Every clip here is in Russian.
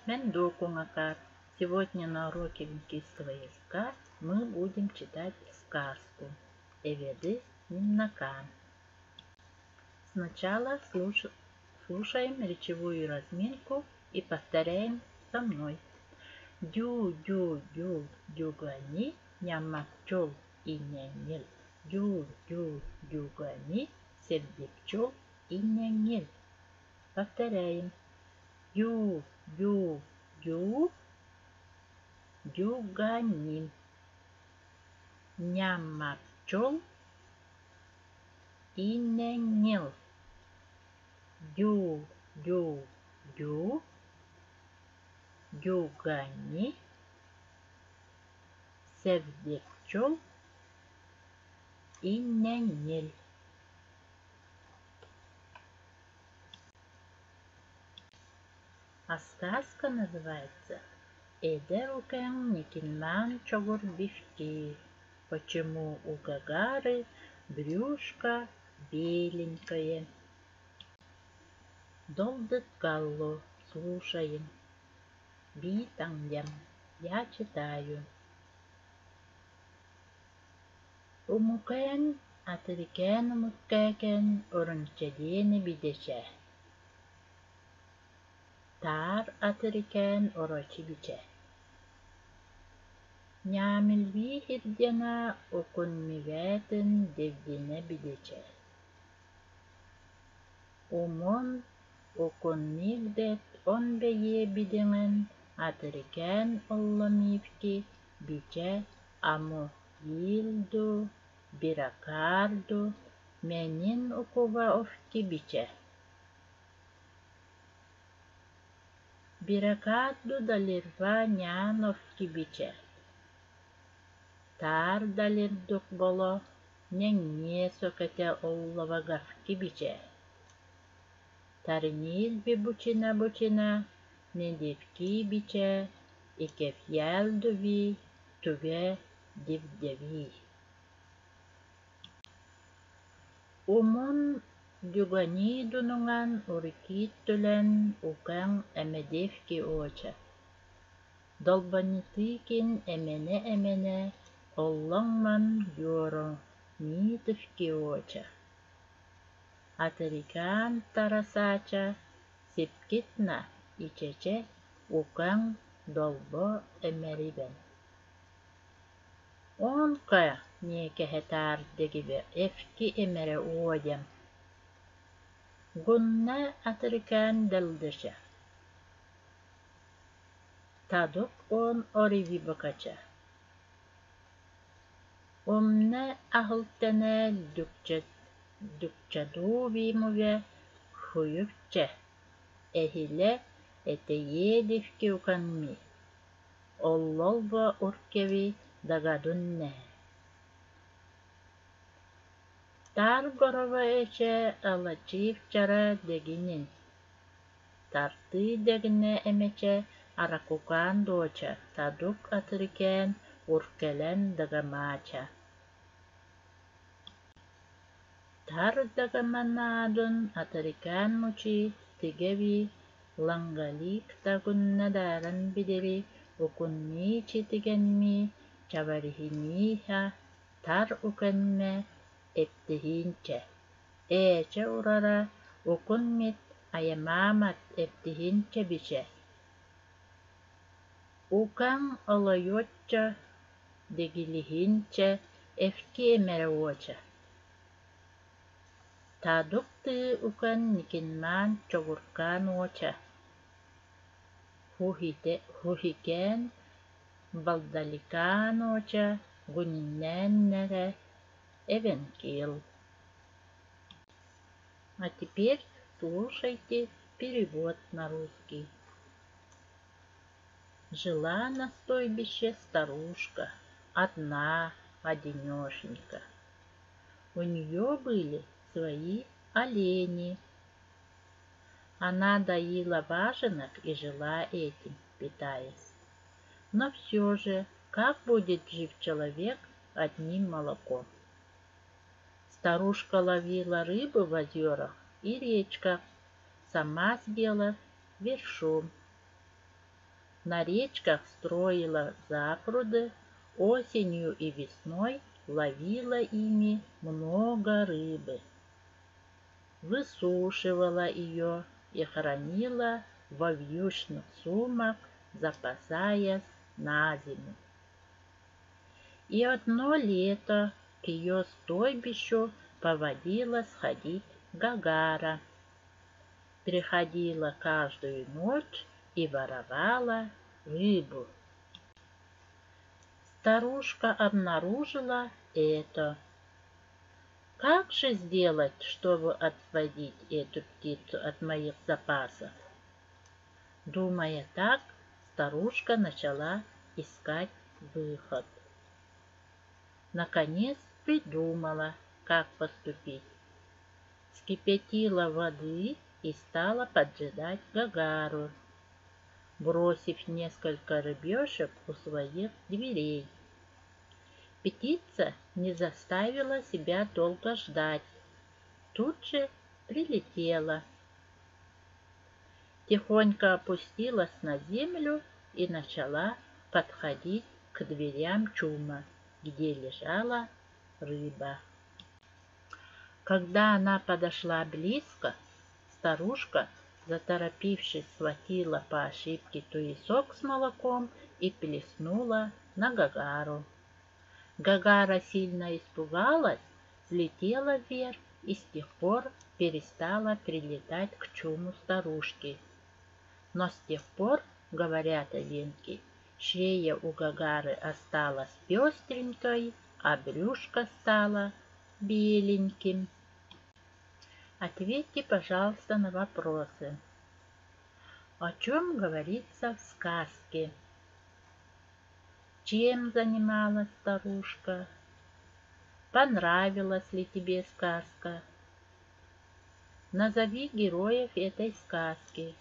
Мен Докумакар. Сегодня на уроке английского языка мы будем читать сказку Эведы Немнакан. Сначала слушаем речевую разминку и повторяем со мной. Дю-дю-дю, дюгани, нямакчол и нянел. Дю-дю-дюгани, сердепчол и нянел. Повторяем. Дю-дю-дю, дюганин. Няма пчел и нянел. Дю-дю-дю, дюгани, севде пчел и нянел. А сказка называется «Эдерукен Никинман Чогурбишки». Почему у Гагары брюшко беленькое? Долдыт Галло, слушаем. Битангем, я читаю. Умукен, атырикен умуккекен, орынчедени бидеше. Тар атырикен орочи биче. Нямилви хирдена окунмиветин девдине бидече. Умон окунмигдет он бeye биденен атырикен олламивки биче аму йилду биракарду менин окува офки биче. Биракарду далирва нян офки биче. Тар далирдук боло неңне сокете оллавагавки биче. Тарнил би бучина недивки биче, икефьялдуви туге дивдеви. Умон дюгани дунуңан урикит түлен укан эмедевки оча. Долбанитыкин эмене оллаңман юро митывки оча. Атырикан тарасача сипкитна ичече укан долбо эмерибен. Онка некехетар дегибе эфки эмере уодем. Гунна атырикан делдеше. Тадук он ориви бакача. Умне ахылтене дукчадуви муве хуюпче. Эхиле этеедивки уканми. Оллолба уркеви дагадунне. Тар горова эче алачив чара дегинин. Тарты дегине эмече аракукан доча. Тадук атырикен уркелен дагамача. Тар дагаманадун атырикен мучи тигеви лангалик тагуннадаран бидеви укунми читигенми чаварихимиха тар укенме эптихинче. Эче урара укунмит аямамат эптихинче биче. Укан олойотча дегилихинче эфки эмереоча. Тадукты укан никинман чогуркан оча. Хухикен балдаликан оча гунинненнере эвенкил. А теперь слушайте перевод на русский. Жила на стойбище старушка, одна, одинешенька. У нее были свои олени. Она доила важенок и жила этим, питаясь. Но все же, как будет жив человек одним молоком? Старушка ловила рыбу в озерах и речках, сама съела вершом. на речках строила запруды, осенью и весной ловила ими много рыбы, высушивала ее и хранила во вьючных сумок, запасаясь на зиму. И одно лето к ее стойбищу повадила сходить Гагара. Приходила каждую ночь и воровала рыбу. Старушка обнаружила это. Как же сделать, чтобы отводить эту птицу от моих запасов? Думая так, старушка начала искать выход. Наконец придумала, как поступить. Вскипятила воды и стала поджидать Гагару, бросив несколько рыбешек у своих дверей. Птица не заставила себя долго ждать. Тут же прилетела. Тихонько опустилась на землю и начала подходить к дверям чума, где лежала рыба. Когда она подошла близко, старушка, заторопившись, схватила по ошибке туесок с молоком и плеснула на Гагару. Гагара сильно испугалась, взлетела вверх и с тех пор перестала прилетать к чуму старушки. Но с тех пор, говорят овенки, шея у Гагары осталась пестренькой, а брюшко стало беленьким. Ответьте, пожалуйста, на вопросы. О чем говорится в сказке? Чем занималась старушка? Понравилась ли тебе сказка? Назови героев этой сказки.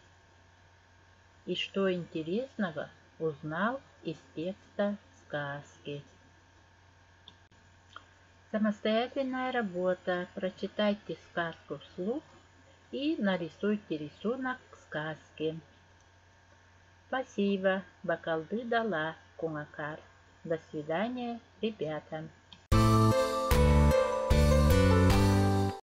И что интересного узнал из текста сказки? Самостоятельная работа. Прочитайте сказку вслух и нарисуйте рисунок к сказке. Спасибо, Бакалды дала Куңакар. До свидания, ребята.